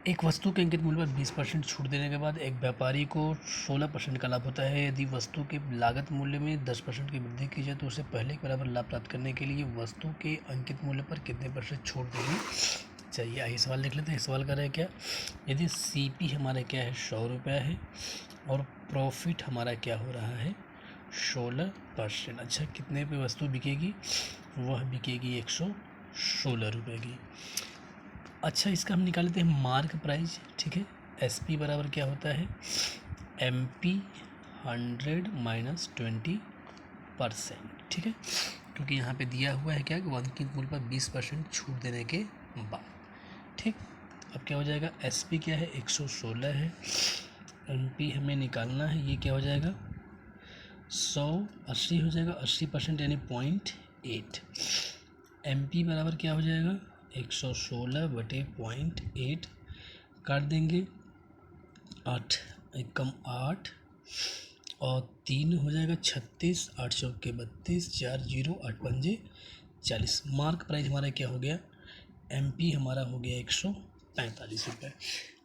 एक वस्तु के अंकित मूल्य पर 20% छूट देने के बाद एक व्यापारी को 16% का लाभ होता है। यदि वस्तु के लागत मूल्य में 10% की वृद्धि की जाए तो उसे पहले के बराबर लाभ प्राप्त करने के लिए वस्तु के अंकित मूल्य पर कितने % छूट देनी चाहिए। आइए सवाल देख लेते हैं। सवाल कर रहे हैं क्या, यदि CP हमारा क्या है 100 रुपया है और प्रॉफिट हमारा क्या हो रहा है 16%। अच्छा, कितने पे वस्तु बिकेगी, वह बिकेगी 116 रुपये की। अच्छा, इसका हम निकाल लेते हैं मार्क प्राइस। ठीक है, SP बराबर क्या होता है MP 100 माइनस 20%। ठीक है, क्योंकि यहाँ पे दिया हुआ है क्या कि अंकित मूल्य पर 20% छूट देने के बाद। ठीक, अब क्या हो जाएगा, SP क्या है 116 है, MP हमें निकालना है, ये क्या हो जाएगा 180 हो जाएगा, 80% यानी 0.8। MP बराबर क्या हो जाएगा 116 बटे 0.8, काट देंगे 8 एकम 8 और 3 हो जाएगा 36, 8 चौके 32, 4 0 8 पंजे 40। मार्क प्राइस हमारा क्या हो गया, MP हमारा हो गया 145 रुपये।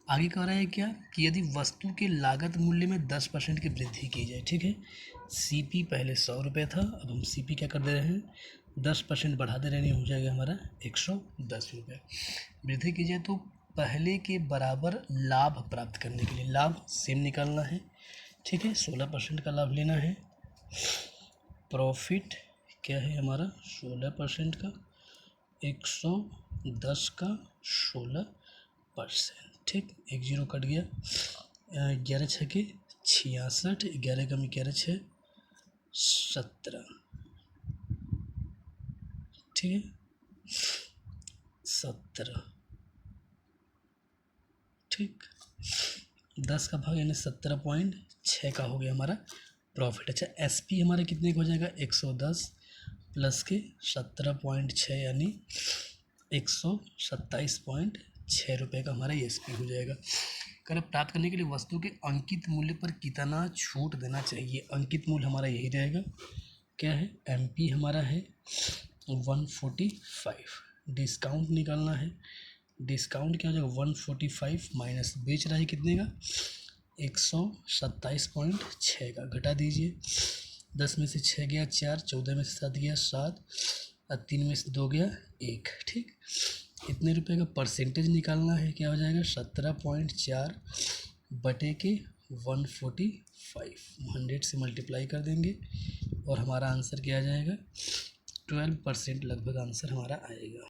आगे कह रहा है क्या कि यदि वस्तु के लागत मूल्य में 10% की वृद्धि की जाए। ठीक है, CP पहले 100 रुपये था, अब हम CP क्या कर दे रहे हैं 10% बढ़ा दे रहे हैं, हो जाएगा हमारा 110 रुपये। वृद्धि की जाए तो पहले के बराबर लाभ प्राप्त करने के लिए लाभ सेम निकालना है। ठीक है, 16% का लाभ लेना है। प्रॉफिट क्या है हमारा 16% का, 110 का 16%। ठीक, 1 0 कट गया, 11 छके 66, 11 कम 11 6 17। ठीक है, 17। ठीक, 10 का भाग यानी 17.6 का हो गया हमारा प्रॉफिट। अच्छा, SP हमारे कितने का हो जाएगा 110 प्लस के 17.6 यानी 127.6 रुपये का हमारा SP हो जाएगा। कर प्राप्त करने के लिए वस्तु के अंकित मूल्य पर कितना छूट देना चाहिए। अंकित मूल्य हमारा यही रहेगा, क्या है MP हमारा है 145, डिस्काउंट निकालना है। डिस्काउंट क्या हो जाएगा 145 माइनस बेच रहा है कितने का 127.6 का, घटा दीजिए 10 में से 6 गया 4, 14 में से 7 गया 7 और 3 में से 2 गया 1। ठीक, इतने रुपए का परसेंटेज निकालना है, क्या हो जाएगा 17.4 बटे के 145, 100 से मल्टीप्लाई कर देंगे और हमारा आंसर क्या आ जाएगा 12% लगभग आंसर हमारा आएगा।